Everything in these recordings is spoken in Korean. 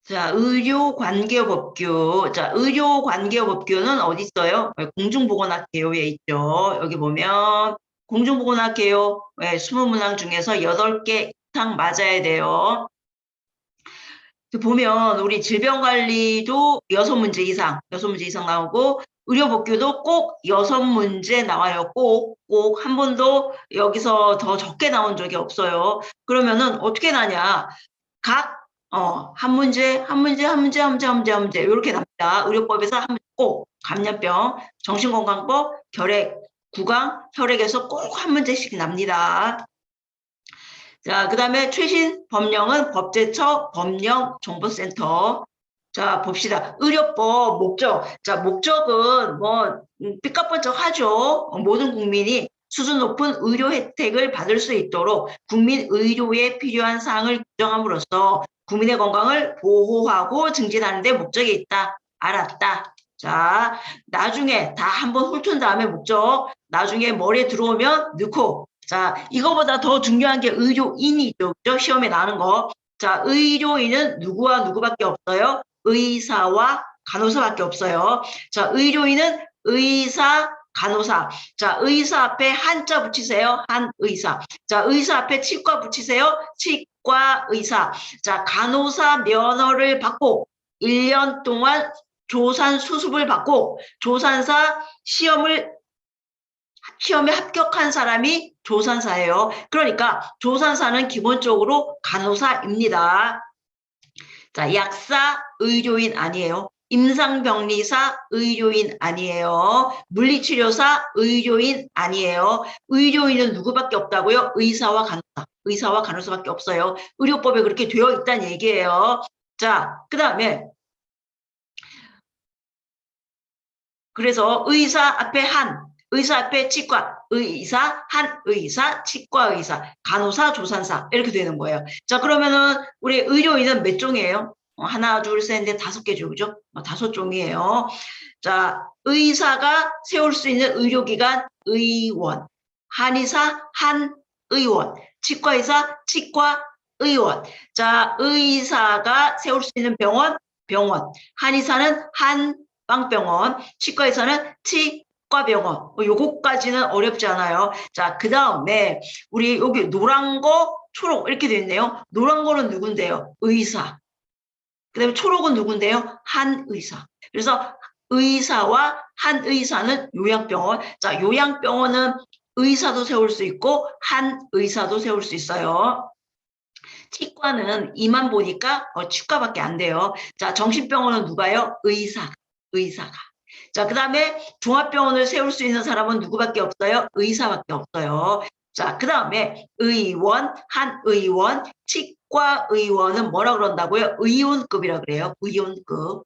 자, 의료관계법규. 자, 의료관계법규는 어디 있어요? 공중보건학개요에 있죠. 여기 보면 공중보건학개요 20문항 중에서 8개 이상 맞아야 돼요. 보면 우리 질병관리도 6문제 이상 나오고 의료법규도 꼭 6문제 나와요. 꼭 한 번도 여기서 더 적게 나온 적이 없어요. 그러면은 어떻게 나냐? 각 한 문제 이렇게 납니다. 의료법에서 한 문제 꼭 감염병, 정신건강법, 결핵, 구강, 혈액에서 꼭 한 문제씩 납니다. 자, 그 다음에 최신 법령은 법제처 법령정보센터. 자, 봅시다. 의료법 목적. 자, 목적은 뭐 삐까뻔쩍하죠. 모든 국민이 수준 높은 의료 혜택을 받을 수 있도록 국민 의료에 필요한 사항을 규정함으로써 국민의 건강을 보호하고 증진하는 데 목적이 있다. 알았다. 자, 나중에 다 한번 훑은 다음에 목적, 나중에 머리에 들어오면 넣고. 자, 이거보다 더 중요한 게 의료인이죠. 그죠? 시험에 나오는 거. 자, 의료인은 누구와 누구밖에 없어요? 의사와 간호사밖에 없어요. 자, 의료인은 의사, 간호사. 자, 의사 앞에 한자 붙이세요. 한의사. 자, 의사 앞에 치과 붙이세요. 치과 의사. 자, 간호사 면허를 받고 1년 동안 조산 수습을 받고 조산사 시험에 합격한 사람이 조산사예요. 그러니까 조산사는 기본적으로 간호사입니다. 자, 약사 의료인 아니에요. 임상병리사 의료인 아니에요. 물리치료사 의료인 아니에요. 의료인은 누구밖에 없다고요? 의사와 간호사. 의사와 간호사밖에 없어요. 의료법에 그렇게 되어 있다는 얘기예요. 자, 그 다음에 그래서 의사 앞에 한, 의사 앞에 치과, 의사, 한의사, 치과 의사, 간호사, 조산사 이렇게 되는 거예요. 자, 그러면은 우리 의료인은 몇 종이에요? 하나, 둘, 셋, 넷, 5개죠. 그죠? 5종이에요. 자, 의사가 세울 수 있는 의료기관, 의원. 한의사, 한의원. 치과의사, 치과의원. 자, 의사가 세울 수 있는 병원, 병원. 한의사는 한방병원. 치과의사는 치과병원. 요거까지는 어렵지 않아요. 자, 그 다음에 우리 여기 노란 거, 초록 이렇게 되어 있네요. 노란 거는 누군데요? 의사. 그 다음에 초록은 누군데요? 한의사. 그래서 의사와 한의사는 요양병원. 자, 요양병원은 의사도 세울 수 있고 한의사도 세울 수 있어요. 치과는 이만 보니까 치과밖에 안 돼요. 자, 정신병원은 누가요? 의사가. 자, 그 다음에 종합병원을 세울 수 있는 사람은 누구밖에 없어요? 의사밖에 없어요. 자, 그 다음에 의원, 한의원, 치과의원은 뭐라 그런다고요? 의원급이라 그래요. 의원급.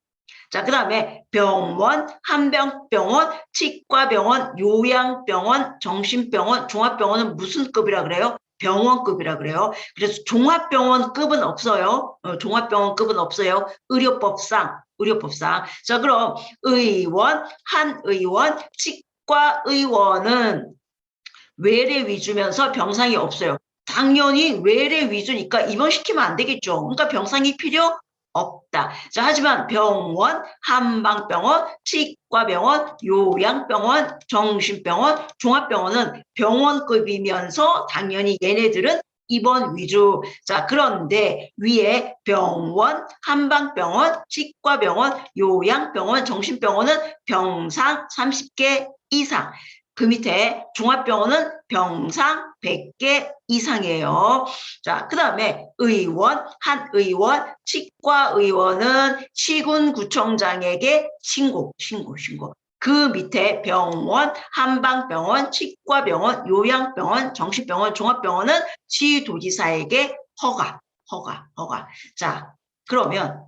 자, 그 다음에 병원, 한병병원, 치과병원, 요양병원, 정신병원, 종합병원은 무슨 급이라 그래요? 병원급이라 그래요. 그래서 종합병원급은 없어요. 종합병원급은 없어요. 의료법상. 자, 그럼 의원, 한의원, 치과의원은 외래 위주면서 병상이 없어요. 당연히 외래 위주니까 입원시키면 안 되겠죠. 그러니까 병상이 필요 없다. 자, 하지만 병원, 한방병원, 치과병원, 요양병원, 정신병원, 종합병원은 병원급이면서 당연히 얘네들은 입원 위주. 자, 그런데 위에 병원, 한방병원, 치과병원, 요양병원, 정신병원은 병상 30개 이상. 그 밑에 종합병원은 병상 100개 이상이에요. 자, 그 다음에 의원, 한의원, 치과의원은 시군구청장에게 신고. 그 밑에 병원, 한방병원, 치과병원, 요양병원, 정신병원, 종합병원은 시도지사에게 허가. 자, 그러면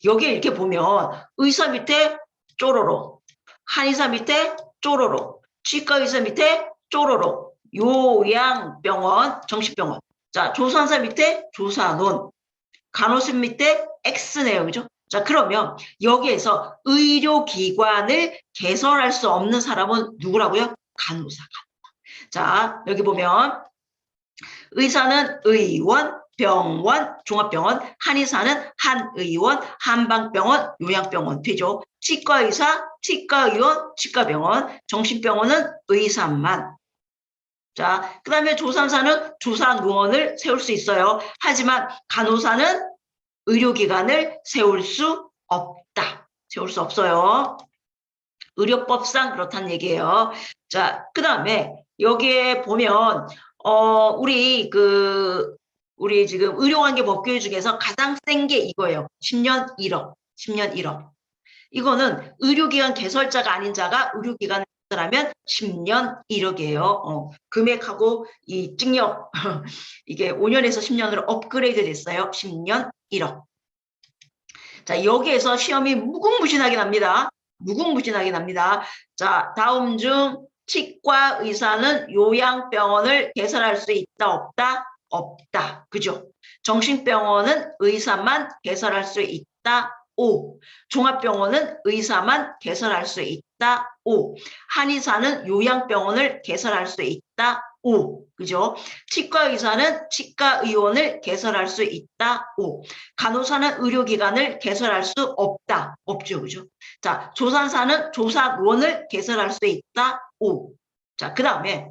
여기 이렇게 보면 의사 밑에 쪼로로, 한의사 밑에 쪼로로, 치과의사 밑에 쪼로로, 요양병원, 정신병원. 자, 조산사 밑에 조산원, 간호사 밑에 X네요. 그죠? 자, 그러면 여기에서 의료기관을 개설할 수 없는 사람은 누구라고요? 간호사. 자, 여기 보면 의사는 의원, 병원, 종합병원, 한의사는 한의원, 한방병원, 요양병원 되죠. 치과의사, 치과의원, 치과병원, 정신병원은 의사만. 자, 그 다음에 조산사는 조산의원을 세울 수 있어요. 하지만 간호사는 의료기관을 세울 수 없다. 세울 수 없어요. 의료법상 그렇다는 얘기예요. 자, 그 다음에 여기에 보면 우리 지금 의료관계법규 중에서 가장 센 게 이거예요. 10년 1억. 10년 1억. 이거는 의료기관 개설자가 아닌 자가 의료기관을 개설하면 10년 1억이에요. 금액하고 이 증여 이게 5년에서 10년으로 업그레이드 됐어요. 10년 1억. 자, 여기에서 시험이 무궁무진하게 납니다. 무궁무진하게 납니다. 자, 다음 중 치과 의사는 요양병원을 개설할 수 있다, 없다? 없다. 그죠? 정신병원은 의사만 개설할 수 있다. O. 종합병원은 의사만 개설할 수 있다. O. 한의사는 요양병원을 개설할 수 있다. O. 그죠? 치과의사는 치과의원을 개설할 수 있다. O. 간호사는 의료기관을 개설할 수 없다. 없죠. 그죠? 자, 조산사는 조사원을 개설할 수 있다. O. 자, 그 다음에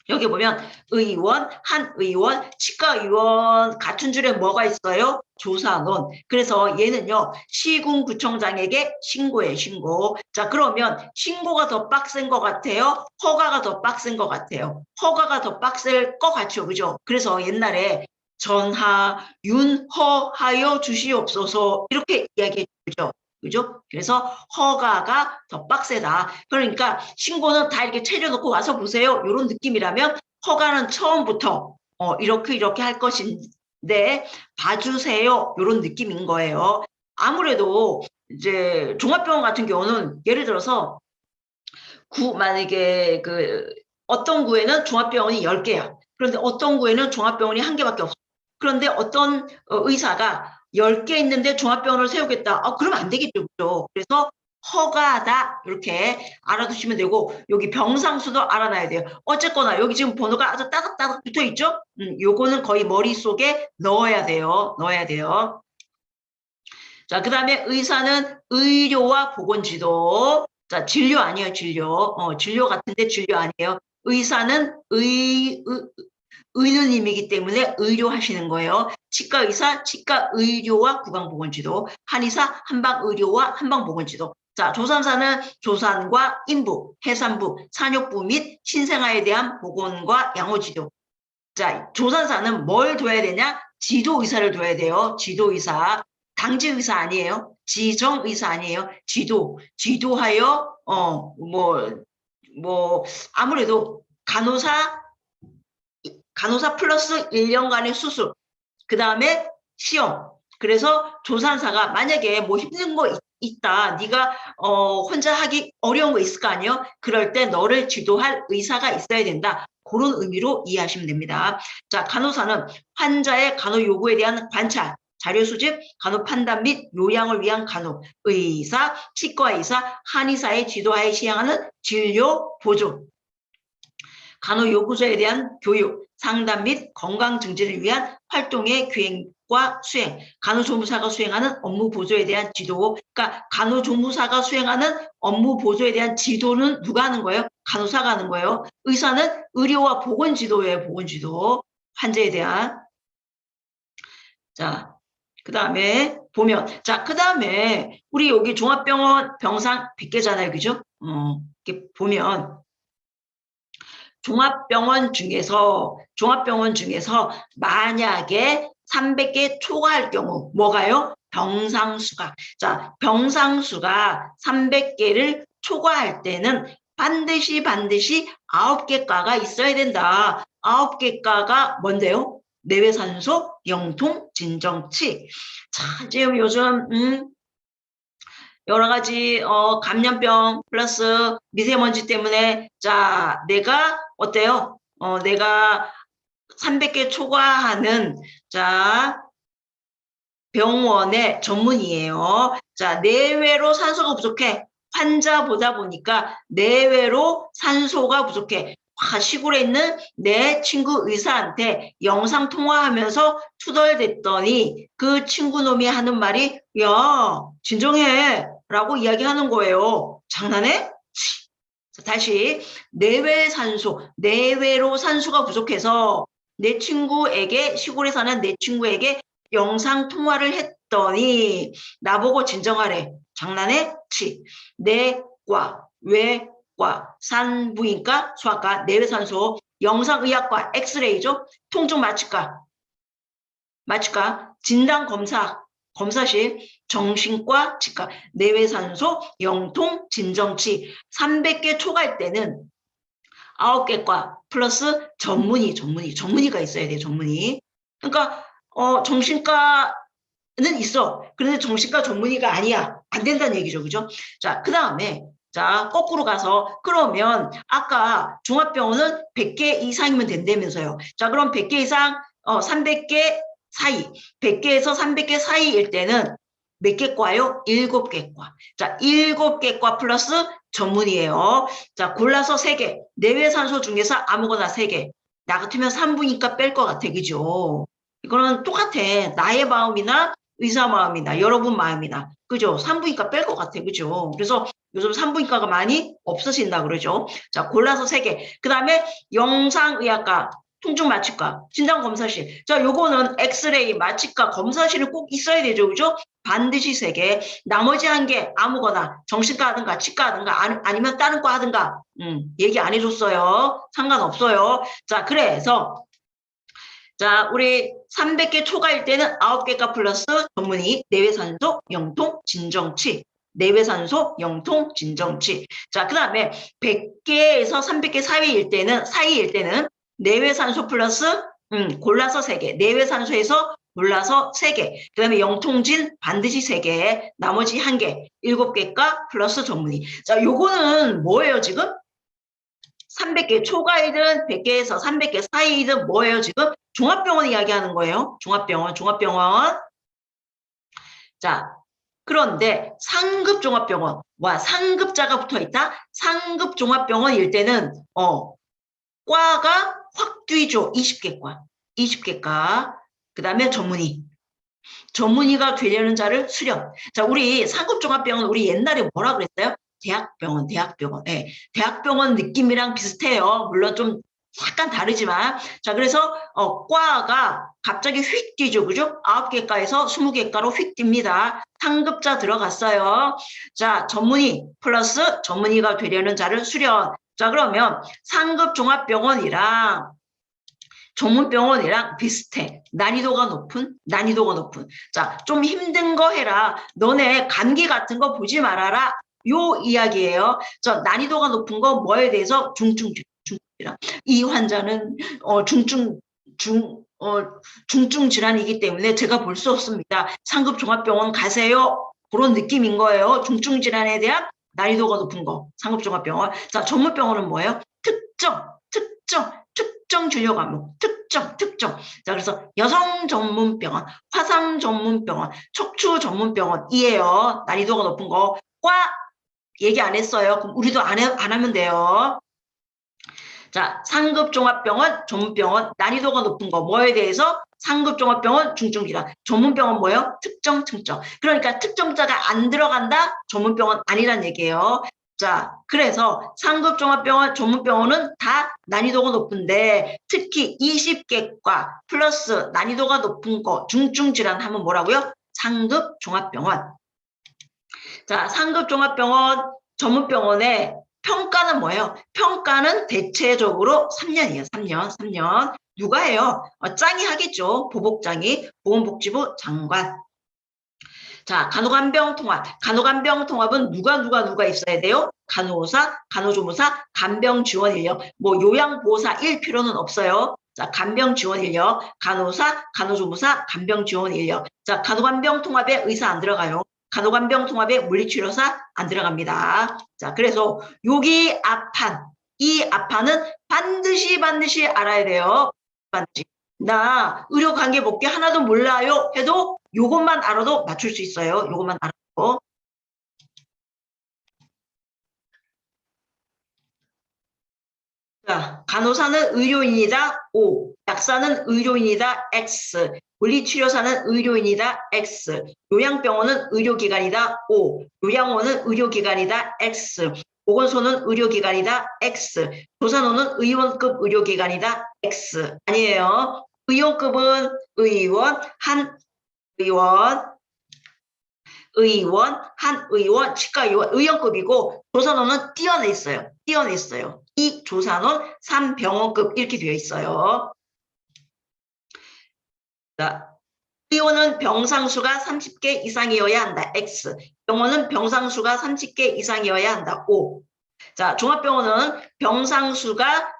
여기 보면 의원, 한의원, 치과의원 같은 줄에 뭐가 있어요? 조사원. 그래서 얘는요. 시군구청장에게 신고해 신고. 자, 그러면 신고가 더 빡센 것 같아요? 허가가 더 빡센 것 같아요? 허가가 더 빡셀 것 같죠. 그죠? 그래서 옛날에 전하, 윤허하여 주시옵소서 이렇게 이야기해 주죠. 그죠? 그래서 허가가 더 빡세다. 그러니까 신고는 다 이렇게 채려놓고 와서 보세요. 이런 느낌이라면 허가는 처음부터 이렇게 할 것인데 봐주세요. 이런 느낌인 거예요. 아무래도 이제 종합병원 같은 경우는 예를 들어서 만약에 어떤 구에는 종합병원이 10개야. 그런데 어떤 구에는 종합병원이 1개밖에 없어. 그런데 어떤 의사가 10개 있는데 종합병원을 세우겠다. 그러면 안 되겠죠. 그렇죠? 그래서 허가다 이렇게 알아두시면 되고 여기 병상수도 알아놔야 돼요. 어쨌거나 여기 지금 번호가 아주 따닥따닥 붙어 있죠. 요거는 거의 머릿속에 넣어야 돼요. 넣어야 돼요. 자, 그 다음에 의사는 의료와 보건지도. 자, 진료 아니에요. 진료. 진료 같은데 진료 아니에요. 의사는 의료님이기 때문에 의료하시는 거예요. 치과의사, 치과의료와 구강보건지도, 한의사, 한방의료와 한방보건지도. 자, 조산사는 조산과 인부, 해산부, 산욕부 및 신생아에 대한 보건과 양호지도. 자, 조산사는 뭘 둬야 되냐? 지도의사를 둬야 돼요. 지도의사. 당지의사 아니에요. 지정의사 아니에요. 지도하여, 아무래도 간호사 플러스 1년간의 수술, 그 다음에 시험. 그래서 조산사가 만약에 뭐 힘든 거 있다, 네가 혼자 하기 어려운 거 있을 거 아니에요? 그럴 때 너를 지도할 의사가 있어야 된다. 그런 의미로 이해하시면 됩니다. 자, 간호사는 환자의 간호 요구에 대한 관찰, 자료 수집, 간호 판단 및 요양을 위한 간호, 의사, 치과의사, 한의사의 지도하에 시행하는 진료 보조, 간호 요구서에 대한 교육, 상담 및 건강 증진을 위한 활동의 기획과 수행, 간호조무사가 수행하는 업무 보조에 대한 지도. 그러니까 간호조무사가 수행하는 업무 보조에 대한 지도는 누가 하는 거예요? 간호사가 하는 거예요. 의사는 의료와 보건지도예요. 보건지도. 환자에 대한. 자, 그 다음에 보면, 자, 그 다음에 우리 여기 종합병원 병상 100개잖아요. 그죠? 이렇게 보면 종합병원 중에서 만약에 300개 초과할 경우 뭐가요? 병상수가. 자, 병상수가 300개를 초과할 때는 반드시 9개 과가 있어야 된다. 9개 과가 뭔데요? 내외산소, 영통, 진정치. 자, 지금 요즘 여러 가지 감염병 플러스 미세먼지 때문에 자, 내가 어때요? 내가 300개 초과하는 자, 병원의 전문의예요. 자, 내외로 산소가 부족해. 환자 보다 보니까 내외로 산소가 부족해. 시골에 있는 내 친구 의사한테 영상 통화하면서 투덜댔더니 그 친구 놈이 하는 말이 야, 진정해 라고 이야기하는 거예요. 장난해? 자, 다시 내외로 산소가 부족해서 내 친구에게 시골에 사는 내 친구에게 영상 통화를 했더니 나보고 진정하래. 장난해? 내과 외과 산부인과 소아과 내외산소 영상의학과 엑스레이죠. 통증 마취과 진단검사 검사실, 정신과, 치과, 내외산소, 영통, 진정치 300개 초과할 때는 9개과 플러스 전문의가 있어야 돼요. 전문의. 그러니까 정신과는 있어. 그런데 정신과 전문의가 아니야. 안 된다는 얘기죠. 그죠? 자, 그 다음에 자, 거꾸로 가서 그러면 아까 종합병원은 100개 이상이면 된다면서요. 자, 그럼 100개 이상 300개 사이, 100개에서 300개 사이일 때는 몇 개 과요? 7개 과. 자, 7개 과 플러스 전문이에요. 자, 골라서 3개. 내외산소 중에서 아무거나 3개. 나 같으면 산부인과 뺄 것 같아. 그죠? 이거는 똑같아. 나의 마음이나 의사 마음이나 여러분 마음이나. 그죠? 산부인과 뺄 것 같아. 그죠? 그래서 요즘 산부인과가 많이 없어진다 그러죠. 자, 골라서 3개. 그 다음에 영상의학과, 통증마취과, 진단검사실. 자, 요거는 엑스레이, 마취과, 검사실은 꼭 있어야 되죠. 그죠? 반드시 3개. 나머지 1개 아무거나 정신과 하든가 치과 하든가 아니면 다른 과 하든가 얘기 안 해줬어요. 상관없어요. 자, 그래서 자, 우리 300개 초과일 때는 9개가 플러스 전문의, 내외산소, 영통, 진정치. 내외산소, 영통, 진정치. 자, 그 다음에 100개에서 300개 사이일 때는 내외산소 플러스 골라서 3개. 내외산소에서 골라서 3개. 그 다음에 영통진 반드시 3개. 나머지 1개. 7개가 플러스 전문의. 자, 요거는 뭐예요, 지금? 300개 초과이든 100개에서 300개 사이이든 뭐예요, 지금? 종합병원 이야기하는 거예요. 종합병원. 자, 그런데 상급 종합병원과 상급자가 붙어 있다. 상급 종합병원일 때는 과가 확 뛰죠. 20개과. 그 다음에 전문의가 되려는 자를 수련. 자, 우리 상급 종합병원 우리 옛날에 뭐라 그랬어요? 대학병원. 네, 대학병원 느낌이랑 비슷해요. 물론 좀 약간 다르지만. 자, 그래서 과가 갑자기 휙 뛰죠. 그죠? 9개과에서 20개과로 휙 뜁니다. 상급자 들어갔어요. 자, 전문의 플러스 전문의가 되려는 자를 수련. 자, 그러면 상급 종합병원이랑 전문병원이랑 비슷해. 난이도가 높은. 자, 좀 힘든 거 해라. 너네 감기 같은 거 보지 말아라. 요 이야기예요. 저 난이도가 높은 거 뭐에 대해서 중증질환. 이 환자는 중증 질환이기 때문에 제가 볼 수 없습니다. 상급 종합병원 가세요. 그런 느낌인 거예요. 중증 질환에 대한 난이도가 높은 거. 상급 종합병원. 자, 전문병원은 뭐예요? 특정 진료 과목, 특정. 자, 그래서 여성 전문병원, 화상 전문병원, 척추 전문병원이에요. 난이도가 높은 거. 과 얘기 안 했어요. 그럼 우리도 안 하면 돼요. 자, 상급 종합병원, 전문병원, 난이도가 높은 거. 뭐에 대해서? 상급 종합병원, 중증질환. 전문병원 뭐예요? 특정. 그러니까 특정자가 안 들어간다? 전문병원 아니란 얘기예요. 자, 그래서 상급 종합병원, 전문병원은 다 난이도가 높은데 특히 20개과 플러스 난이도가 높은 거 중증질환 하면 뭐라고요? 상급 종합병원. 자, 상급 종합병원, 전문병원의 평가는 뭐예요? 평가는 대체적으로 3년이에요. 3년. 누가 해요? 짱이 하겠죠. 보복장이, 보건복지부 장관. 자, 간호간병통합은 누가 있어야 돼요? 간호사, 간호조무사, 간병지원 인력, 뭐 요양보호사일 필요는 없어요. 자, 간병지원 인력, 간호사, 간호조무사, 간병지원 인력. 자, 간호간병통합에 의사 안 들어가요. 간호간병통합에 물리치료사 안 들어갑니다. 자, 그래서 여기 이 앞판은 반드시 알아야 돼요. 반드시. 나 의료관계 복귀 하나도 몰라요 해도 요것만 알아도 맞출 수 있어요. 요것만 알아도. 자, 간호사는 의료인이다. O. 약사는 의료인이다. X. 물리치료사는 의료인이다. X. 요양병원은 의료기관이다. O. 요양원은 의료기관이다. X. 보건소는 의료기관이다. X. 조산호는 의원급 의료기관이다. X. 아니에요. 의원급은 의원, 한 의원, 한 의원, 치과의원, 의원급이고 조산호는 띄어내 있어요. 띄어내 있어요. 이 조산원 3병원급 이렇게 되어 있어요. 자, 의원은 병상수가 30개 이상이어야 한다. X. 병원은 병상수가 30개 이상이어야 한다. O. 자, 종합병원은 병상수가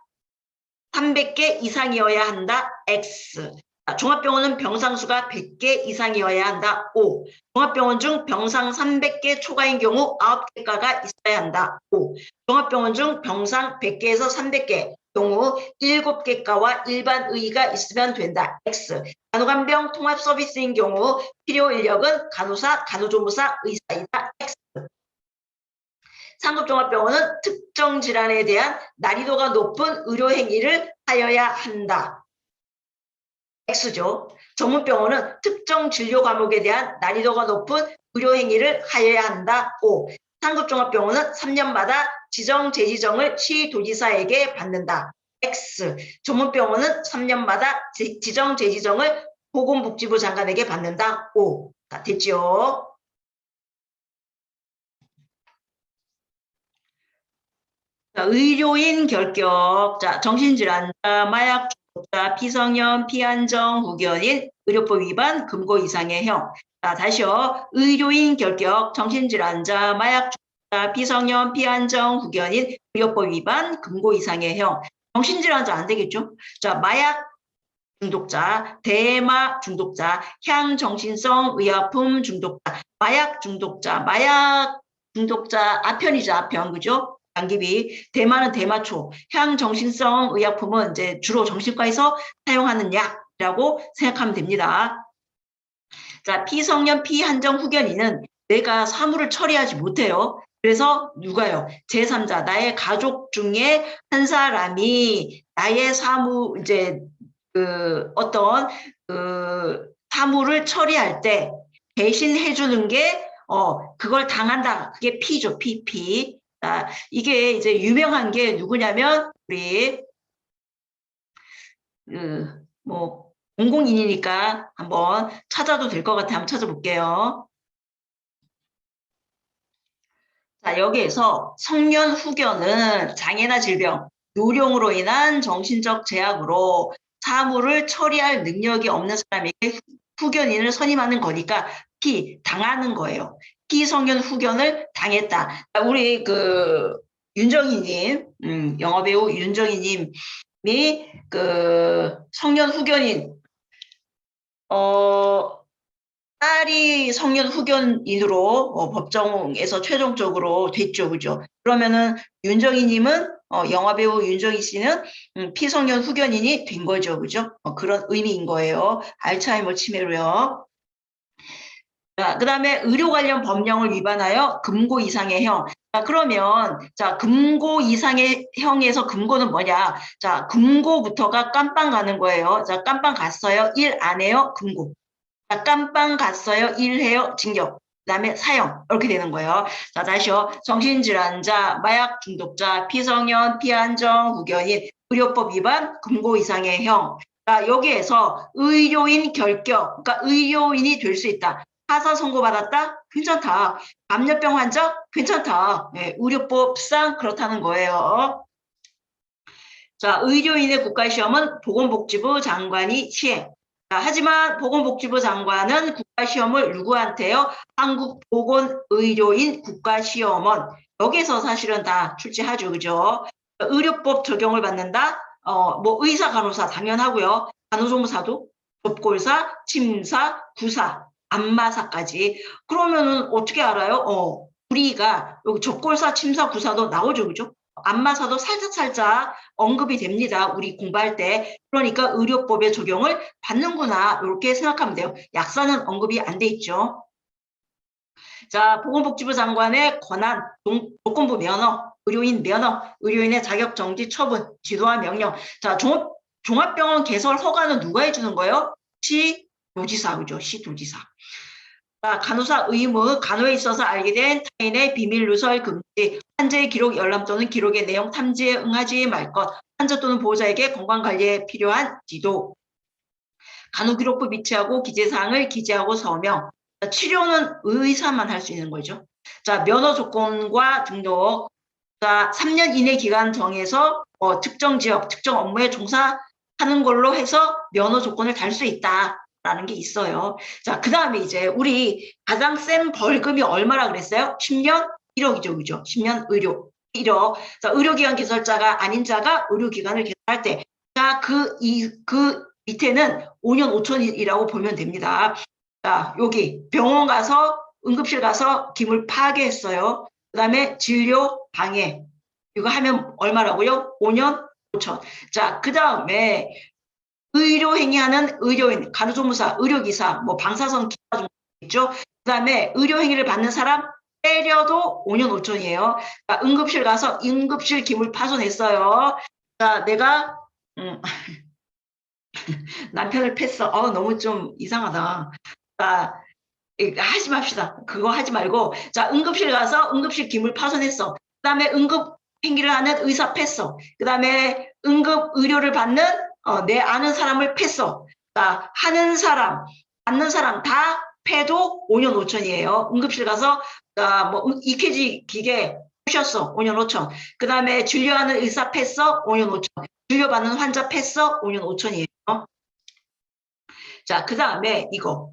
300개 이상이어야 한다. X. 종합병원은 병상수가 100개 이상이어야 한다. O. 종합병원 중 병상 300개 초과인 경우 9개과가 있어야 한다. O. 종합병원 중 병상 100개에서 300개 경우 7개과와 일반 의의가 있으면 된다. X. 간호간병 통합 서비스인 경우 필요 인력은 간호사, 간호조무사, 의사이다. X. 상급종합병원은 특정 질환에 대한 난이도가 높은 의료 행위를 하여야 한다. X죠. 전문병원은 특정 진료 과목에 대한 난이도가 높은 의료 행위를 하여야 한다. O. 상급종합병원은 3년마다 지정 재지정을 시도지사에게 받는다. X. 전문병원은 3년마다 지정 재지정을 보건복지부 장관에게 받는다. O. 자, 됐죠? 자, 의료인 결격, 자, 정신질환자, 마약 중독자, 피성년, 피안정, 후견인, 의료법 위반, 금고 이상의 형. 자, 다시요. 의료인 결격, 정신질환자, 마약 중독자, 피성년, 피안정, 후견인, 의료법 위반, 금고 이상의 형. 정신질환자 안 되겠죠? 자, 마약 중독자, 대마 중독자, 향정신성 의약품 중독자, 마약 중독자, 아편이죠, 아편, 그죠? 양귀비, 대마는 대마초, 향정신성 의약품은 이제 주로 정신과에서 사용하는 약이라고 생각하면 됩니다. 자, 피성년 피한정 후견인은 내가 사물을 처리하지 못해요. 그래서 누가요? 제3자, 나의 가족 중에 한 사람이 나의 사무, 이제, 어떤, 사물을 처리할 때 대신해주는 게, 그걸 당한다. 그게 피죠, 피. 자, 이게 이제 유명한 게 누구냐면, 우리, 뭐, 공공인이니까 한번 찾아도 될 것 같아요. 한번 찾아볼게요. 자, 여기에서 성년 후견은 장애나 질병, 요령으로 인한 정신적 제약으로 사물을 처리할 능력이 없는 사람에게 후견인을 선임하는 거니까 당하는 거예요. 피성년 후견을 당했다. 우리 윤정희님, 영화배우 윤정희님이 성년 후견인, 딸이 성년 후견인으로 법정에서 최종적으로 됐죠. 그죠? 그러면은 윤정희님은 영화배우 윤정희 씨는 피성년 후견인이 된 거죠. 그죠? 그런 의미인 거예요. 알츠하이머 치매로요. 자, 그 다음에 의료 관련 법령을 위반하여 금고 이상의 형. 자, 그러면, 자, 금고 이상의 형에서 금고는 뭐냐? 자, 금고부터가 깜빵 가는 거예요. 자, 깜빵 갔어요. 일 안 해요. 금고. 자, 깜빵 갔어요. 일해요. 징역. 그 다음에 사형. 이렇게 되는 거예요. 자, 다시요. 정신질환자, 마약 중독자, 피성년, 피한정, 후견인, 의료법 위반, 금고 이상의 형. 자, 여기에서 의료인 결격, 그러니까 의료인이 될 수 있다. 하사 선고받았다? 괜찮다. 감염병 환자? 괜찮다. 네, 의료법상 그렇다는 거예요. 자, 의료인의 국가시험은 보건복지부 장관이 시행. 자, 하지만 보건복지부 장관은 국가시험을 누구한테요? 한국보건의료인 국가시험원. 여기서 사실은 다 출제하죠. 그죠? 의료법 적용을 받는다? 뭐 의사, 간호사 당연하고요. 간호조무사도, 접골사, 침사, 구사, 안마사까지. 그러면은 어떻게 알아요? 우리가 여기 접골사, 침사, 구사도 나오죠. 그죠? 안마사도 살짝 언급이 됩니다. 우리 공부할 때. 그러니까 의료법의 적용을 받는구나. 이렇게 생각하면 돼요. 약사는 언급이 안 돼 있죠. 자, 보건복지부 장관의 권한, 조건부 면허. 의료인 면허, 의료인의 자격 정지 처분, 지도와 명령. 자, 종합병원 개설 허가는 누가 해주는 거예요? 시도지사, 그죠? 시도지사. 자, 간호사 의무, 간호에 있어서 알게 된 타인의 비밀 누설 금지, 환자의 기록 열람 또는 기록의 내용 탐지에 응하지 말 것, 환자 또는 보호자에게 건강관리에 필요한 지도, 간호기록부 비치하고 기재사항을 기재하고 서명. 자, 치료는 의사만 할 수 있는 거죠. 자, 면허 조건과 등록. 자, 3년 이내 기간 정해서 특정 지역, 특정 업무에 종사하는 걸로 해서 면허 조건을 달 수 있다라는 게 있어요. 자, 그 다음에 이제 우리 가장 센 벌금이 얼마라 그랬어요? 10년 1억이죠, 그죠? 10년 의료 1억. 자, 의료기관 개설자가 아닌 자가 의료기관을 개설할 때, 자, 그 밑에는 5년 5천이라고 보면 됩니다. 자, 여기 병원 가서 응급실 가서 기물 파괴했어요. 그 다음에 진료 방해. 이거 하면 얼마라고요? 5년 5천. 자, 그 다음에 의료행위하는 의료인, 간호조무사, 의료기사, 뭐 방사선 기사 중 있죠. 그 다음에 의료행위를 받는 사람 때려도 5년 5천이에요. 자, 응급실 가서 응급실 기물 파손했어요. 자, 내가 남편을 팼어. 너무 좀 이상하다. 자, 하지 맙시다. 그거 하지 말고, 자, 응급실 가서 응급실 기물 파손했어. 그 다음에 응급 행위를 하는 의사 팼어. 그 다음에 응급 의료를 받는 내 아는 사람을 팼어. 자, 하는 사람, 받는 사람 다 패도 5년 5천이에요. 응급실 가서 뭐 EKG 기계 푸셨어. 5년 5천. 그 다음에 진료하는 의사 팼어. 5년 5천. 진료받는 환자 팼어. 5년 5천이에요. 자, 그 다음에 이거.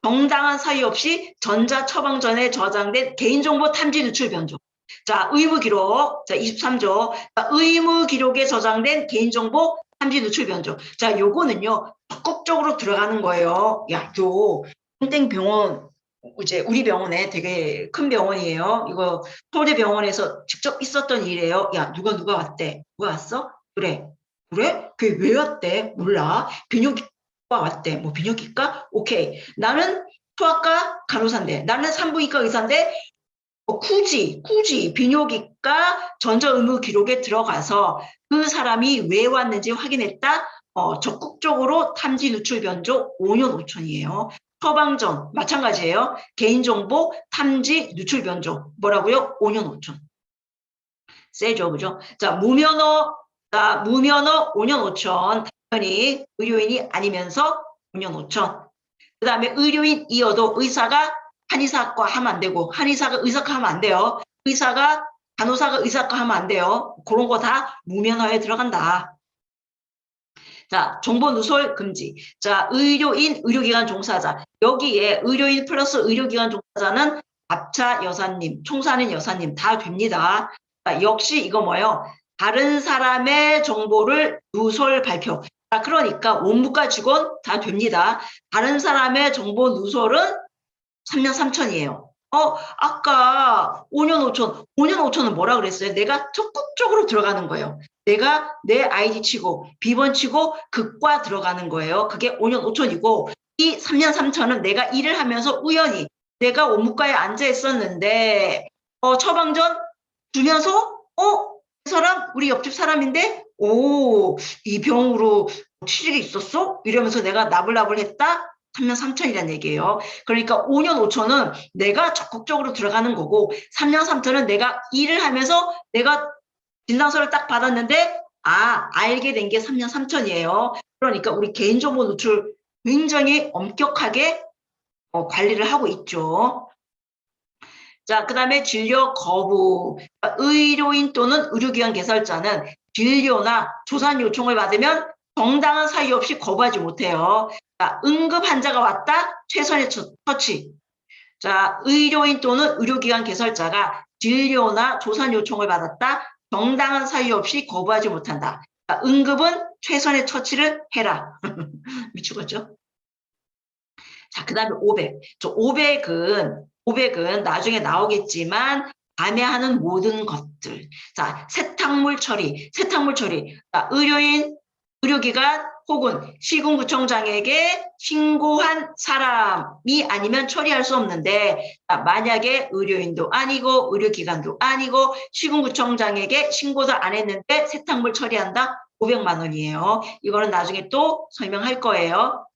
정당한 사유 없이 전자처방전에 저장된 개인정보 탐지 누출 변조. 자, 의무기록. 자, 23조. 자, 의무기록에 저장된 개인정보 탐지 누출 변조. 자, 요거는요, 적극적으로 들어가는 거예요. 야, 땡땡 병원, 이제 우리 병원에 되게 큰 병원이에요. 이거 서울대병원에서 직접 있었던 일이에요. 야, 누가 왔대? 누가 왔어? 그래. 그게 왜 왔대? 몰라. 비뇨기과 왔대. 뭐 비뇨기과? 오케이. 나는 소아과 간호사인데, 나는 산부인과 의사인데, 굳이 비뇨기과 전자의무 기록에 들어가서 그 사람이 왜 왔는지 확인했다. 적극적으로 탐지 누출 변조 5년 5천이에요. 처방전 마찬가지예요. 개인정보 탐지 누출 변조 뭐라고요? 5년 5천. 세죠, 그죠? 자, 무면허 5년 5천. 당연히 의료인이 아니면서 5년 5천. 그 다음에 의료인이어도 의사가 한의사과 하면 안 되고, 한의사가 의사과 하면 안 돼요. 간호사가 의사과 하면 안 돼요. 그런 거 다 무면허에 들어간다. 자, 정보 누설 금지. 자, 의료인, 의료기관 종사자. 여기에 의료인 플러스 의료기관 종사자는 압차 여사님, 총사는 여사님 다 됩니다. 자, 역시 이거 뭐예요? 다른 사람의 정보를 누설 발표. 자, 그러니까 원무과 직원 다 됩니다. 다른 사람의 정보 누설은 3년 3천이에요. 아까 5년 5천. 5년 5천은 뭐라 그랬어요? 내가 적극적으로 들어가는 거예요. 내가 내 아이디 치고 비번 치고 극과 들어가는 거예요. 그게 5년 5천이고 이 3년 3천은 내가 일을 하면서 우연히 내가 원무과에 앉아 있었는데 처방전 주면서 이 사람 우리 옆집 사람인데 이 병으로 치질이 있었어? 이러면서 내가 나불나불 했다? 3년 3천이라는 얘기예요. 그러니까 5년 5천은 내가 적극적으로 들어가는 거고 3년 3천은 내가 일을 하면서 내가 진단서를 딱 받았는데 알게 된 게 3년 3천이에요. 그러니까 우리 개인정보 노출 굉장히 엄격하게 관리를 하고 있죠. 자, 그 다음에 진료 거부. 의료인 또는 의료기관 개설자는 진료나 조산 요청을 받으면 정당한 사유 없이 거부하지 못해요. 자, 응급 환자가 왔다. 최선의 처치. 자, 의료인 또는 의료기관 개설자가 진료나 조산 요청을 받았다. 정당한 사유 없이 거부하지 못한다. 자, 응급은 최선의 처치를 해라. 미치겠죠? 자, 그 다음에 500. 500은 나중에 나오겠지만 감해하는 모든 것들. 자, 세탁물 처리. 자, 의료인, 의료기관 혹은 시군구청장에게 신고한 사람이 아니면 처리할 수 없는데, 만약에 의료인도 아니고 의료기관도 아니고 시군구청장에게 신고도 안 했는데 세탁물 처리한다? 500만 원이에요. 이거는 나중에 또 설명할 거예요.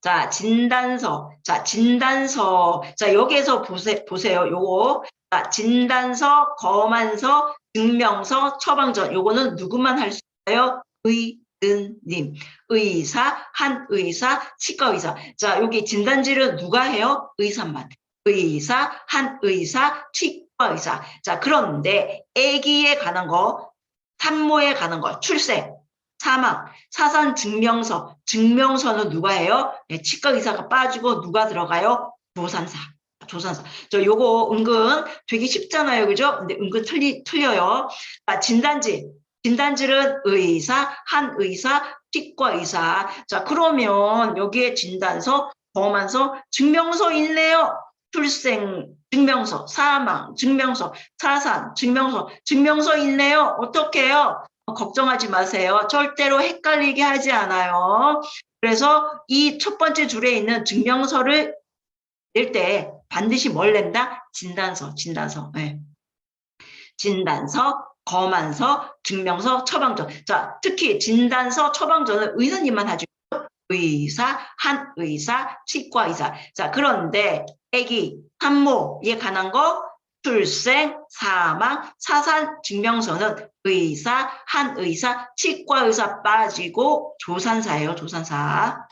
자, 진단서. 자, 진단서. 자, 여기에서 보세요. 요거. 자, 진단서, 검안서, 증명서, 처방전. 요거는 누구만 할 수 있어요? 의사님. 의사, 한 의사, 치과 의사. 자, 여기 진단지를 누가 해요? 의사만. 의사, 한 의사, 치과 의사. 자, 그런데 아기에 관한 거, 산모에 관한 거, 출생, 사망, 사산 증명서, 증명서는 누가 해요? 네, 치과 의사가 빠지고 누가 들어가요? 조산사. 조산사. 저 요거 은근 되게 쉽잖아요. 그죠? 근데 은근 틀려요. 자, 진단지. 진단지는 의사, 한 의사, 치과 의사. 자, 그러면 여기에 진단서, 검안서, 증명서 있네요. 출생 증명서, 사망 증명서, 사산 증명서, 증명서 있네요. 어떻게 해요? 걱정하지 마세요. 절대로 헷갈리게 하지 않아요. 그래서 이 첫 번째 줄에 있는 증명서를 낼 때 반드시 뭘 낸다? 진단서, 진단서. 네. 진단서, 검안서, 증명서, 처방전. 자, 특히 진단서, 처방전은 의사님만 하죠. 의사, 한 의사, 치과 의사. 자, 그런데 아기, 산모에 관한 거 출생, 사망, 사산 증명서는 의사, 한 의사, 치과 의사 빠지고 조산사예요. 조산사.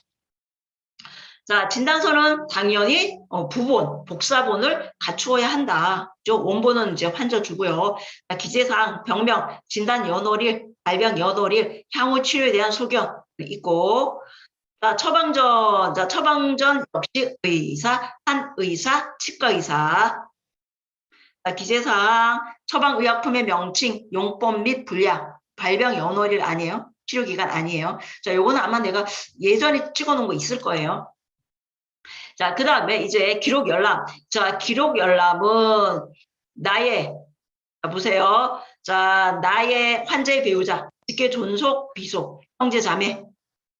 자, 진단서는 당연히 부본, 복사본을 갖추어야 한다. 원본은 이제 환자 주고요. 자, 기재사항, 병명, 진단 연월일, 발병 연월일, 향후 치료에 대한 소견 있고, 자, 처방전, 자, 처방전 역시 의사, 한 의사, 치과 의사. 자, 기재사항, 처방의약품의 명칭, 용법 및 분량, 발병 연월일 아니에요? 치료기간 아니에요? 자, 요거는 아마 내가 예전에 찍어놓은 거 있을 거예요. 자, 그 다음에 이제 기록 열람. 자, 기록 열람은 나의, 자, 보세요. 자, 나의 환자의 배우자, 직계 존속, 비속, 형제 자매,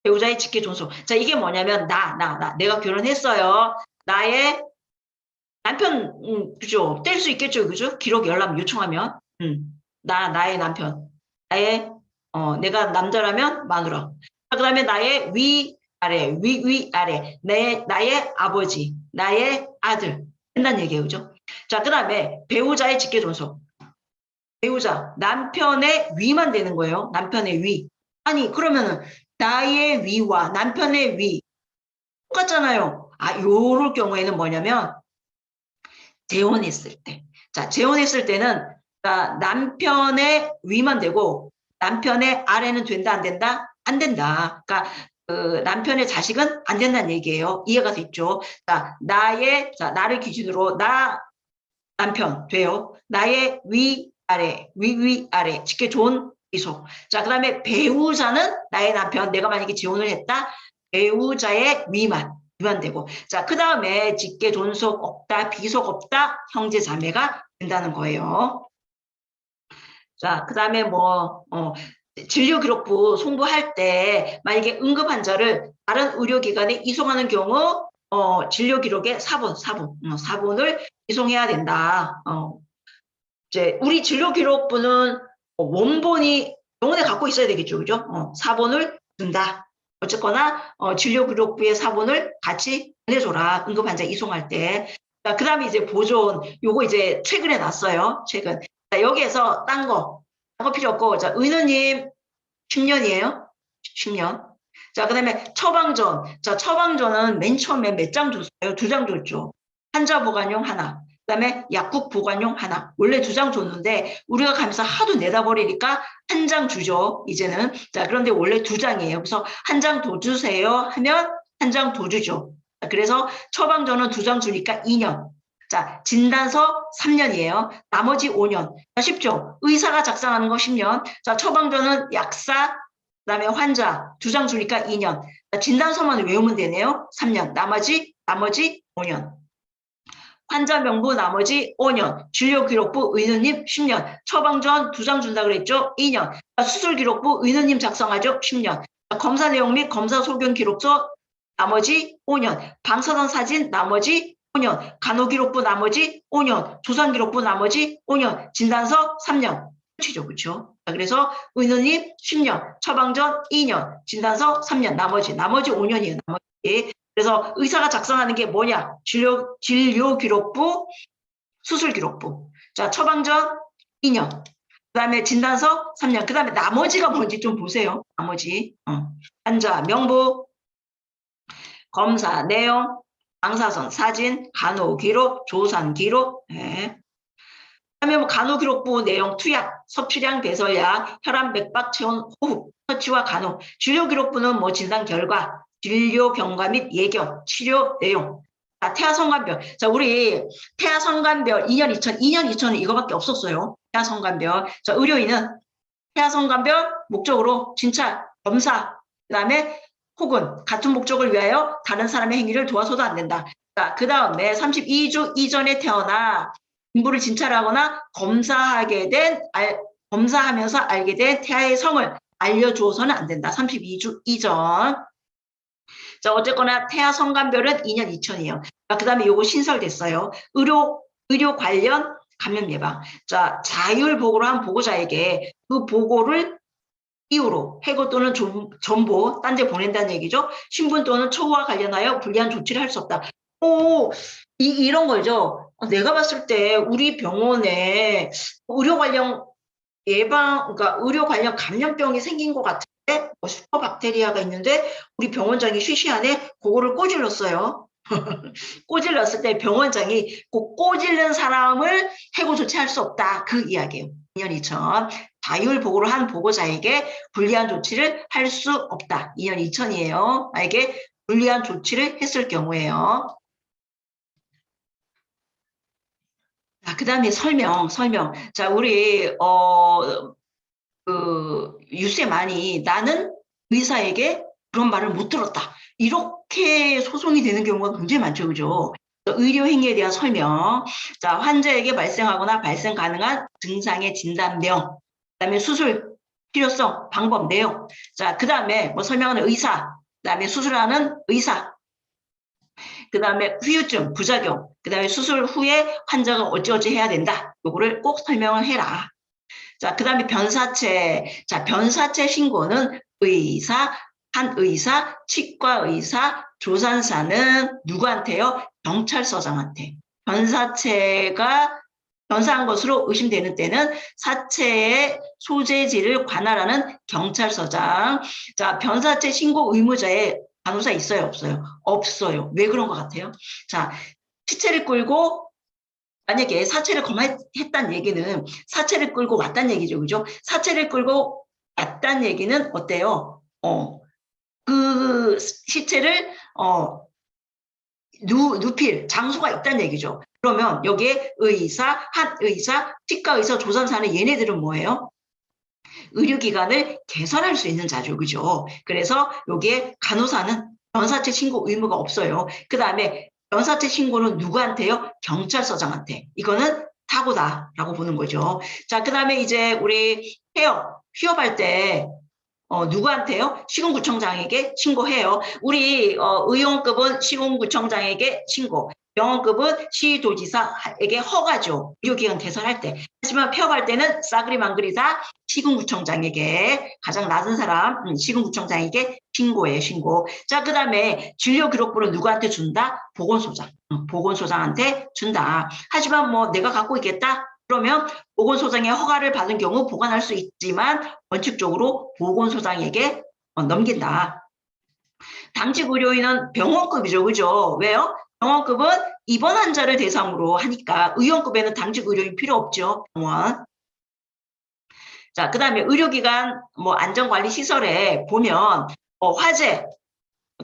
배우자의 직계 존속. 자, 이게 뭐냐면 내가 결혼했어요. 나의 남편, 그죠? 뗄 수 있겠죠, 그죠? 기록 열람 요청하면, 나의 남편, 내가 남자라면 마누라. 그다음에 나의 위아래, 위아래, 나의 아버지, 나의 아들. 한다는 얘기예요, 그죠? 자, 그다음에 배우자의 직계 존속. 배우자, 남편의 위만 되는 거예요. 남편의 위. 아니, 그러면은 나의 위와 남편의 위 똑같잖아요. 아, 요럴 경우에는 뭐냐면 재혼했을 때. 자, 재혼했을 때는 남편의 위만 되고 남편의 아래는 된다, 안 된다? 안 된다. 그러니까 그 남편의 자식은 안 된다는 얘기예요. 이해가 됐죠? 자, 나를 기준으로 남편 돼요. 나의 위아래, 위아래, 직계 존, 비속. 자, 그 다음에 배우자는 나의 남편, 내가 만약에 재혼을 했다, 배우자의 위만 되고. 자, 그 다음에 직계 존속 없다, 비속 없다, 형제 자매가 된다는 거예요. 자, 그 다음에 진료기록부 송부할 때 만약에 응급 환자를 다른 의료기관에 이송하는 경우 진료기록에 사본을 이송해야 된다. 이제 우리 진료기록부는 원본이 병원에 갖고 있어야 되겠죠, 그죠? 사본을 둔다. 어쨌거나 진료기록부의 사본을 같이 보내줘라. 응급환자 이송할 때. 자, 그 다음에 이제 보존. 요거 이제 최근에 났어요. 최근. 자, 여기에서 딴 거 필요 없고. 자, 의원님 10년이에요. 10년. 자, 그 다음에 처방전. 자, 처방전은 맨 처음에 몇 장 줬어요? 2장 줬죠. 환자 보관용 하나. 그 다음에 약국 보관용 하나. 원래 2장 줬는데 우리가 가면서 하도 내다버리니까 1장 주죠. 이제는. 자, 그런데 원래 2장이에요. 그래서 1장 더 주세요 하면 1장 더 주죠. 자, 그래서 처방전은 2장 주니까 2년. 자, 진단서 3년이에요. 나머지 5년. 자, 쉽죠? 의사가 작성하는 거 10년. 자, 처방전은 약사, 그다음에 환자 2장 주니까 2년. 자, 진단서만 외우면 되네요. 3년. 나머지 5년. 환자 명부 나머지 5년, 진료기록부 의원님 10년, 처방전 2장 준다 그랬죠? 2년, 수술기록부 의원님 작성하죠? 10년, 검사 내용 및 검사 소견 기록서 나머지 5년, 방사선 사진 나머지 5년, 간호기록부 나머지 5년, 조산기록부 나머지 5년, 진단서 3년. 끝이죠, 그렇죠? 그래서 의원님 10년, 처방전 2년, 진단서 3년, 나머지 5년이에요. 나머지. 그래서 의사가 작성하는 게 뭐냐? 진료기록부, 수술기록부. 자, 처방전 2년. 그 다음에 진단서 3년. 그 다음에 나머지가 뭔지 좀 보세요. 나머지. 환자 명부, 검사 내용, 방사선 사진, 간호기록, 조산기록. 네. 그다음에 뭐 간호기록부 내용, 투약, 섭취량, 배설약, 혈압, 맥박, 체온, 호흡, 처치와 간호. 진료기록부는 뭐 진단 결과, 진료 경과 및 예경, 치료 내용. 자, 태아성관별. 자, 우리 태아성관별 2년 2년 이거밖에 없었어요. 태아성관별. 자, 의료인은 태아성관별 목적으로 진찰, 검사, 그다음에 혹은 같은 목적을 위하여 다른 사람의 행위를 도와서도 안 된다. 자, 그 다음에 32주 이전에 태어나 인부를 진찰하거나 검사하면서 알게 된 태아의 성을 알려주어서는 안 된다. 32주 이전. 자, 어쨌거나 태아 성관별은 2년 2천이에요. 그 다음에 요거 신설됐어요. 의료 관련 감염 예방. 자, 자율 보고를 한 보고자에게 그 보고를 이유로 해고 또는 전보 딴 데 보낸다는 얘기죠. 신분 또는 처우와 관련하여 불리한 조치를 할 수 없다. 이런 거죠. 내가 봤을 때 우리 병원에 의료 관련 그러니까 의료 관련 감염병이 생긴 것 같은데 슈퍼박테리아가 있는데 우리 병원장이 쉬쉬하네. 그거를 꼬질렀어요. 꼬질렀을 때 병원장이 그 꼬질른 사람을 해고 조치할 수 없다. 그 이야기예요. 2년 2천. 자율 보고를 한 보고자에게 불리한 조치를 할 수 없다. 2년 2천이에요. 나에게 불리한 조치를 했을 경우에요. 자, 그 다음에 설명. 자, 우리, 뉴스에 많이 나는 의사에게 그런 말을 못 들었다. 이렇게 소송이 되는 경우가 굉장히 많죠. 그죠? 의료 행위에 대한 설명. 자, 환자에게 발생하거나 발생 가능한 증상의 진단명. 그 다음에 수술 필요성, 방법, 내용. 자, 그 다음에 뭐 설명하는 의사. 그 다음에 수술하는 의사. 그 다음에 후유증, 부작용. 그 다음에 수술 후에 환자가 어찌어찌 해야 된다. 요거를 꼭 설명을 해라. 자, 그 다음에 변사체. 자, 변사체 신고는 의사, 한 의사, 치과 의사, 조산사는 누구한테요? 경찰서장한테. 변사한 것으로 의심되는 때는 사체의 소재지를 관할하는 경찰서장. 자, 변사체 신고 의무자의 간호사 있어요? 없어요? 없어요. 왜 그런 것 같아요? 자, 시체를 끌고 만약에 사체를 검화했다는 얘기는 사체를 끌고 왔다는 얘기죠. 그죠? 사체를 끌고 왔다는 얘기는 어때요? 그 시체를 누필 장소가 있다는 얘기죠. 그러면 여기에 의사, 한 의사, 치과 의사, 조산사는 얘네들은 뭐예요? 의료기관을 개선할 수 있는 자죠. 그죠? 그래서 여기에 간호사는 변사체 신고 의무가 없어요. 그 다음에 변사체 신고는 누구한테요? 경찰서장한테. 이거는 사고다라고 보는 거죠. 자, 그 다음에 이제 우리 휴업할 때 누구한테요? 시군구청장에게 신고해요. 우리 의용급은 시군구청장에게 신고, 병원급은 시도지사에게 허가죠. 의료기관 개설할 때. 하지만 폐업할 때는 싸그리 망그리 다 시군구청장에게, 가장 낮은 사람 시군구청장에게 신고해요. 신고. 자, 그 다음에 진료기록부를 누구한테 준다? 보건소장. 보건소장한테 준다. 하지만 뭐 내가 갖고 있겠다? 그러면 보건소장의 허가를 받은 경우 보관할 수 있지만 원칙적으로 보건소장에게 넘긴다. 당직 의료인은 병원급이죠. 그죠? 왜요? 병원급은 입원 환자를 대상으로 하니까 의원급에는 당직 의료인 필요 없죠. 병원. 자, 그 다음에 의료기관 뭐 안전관리시설에 보면 화재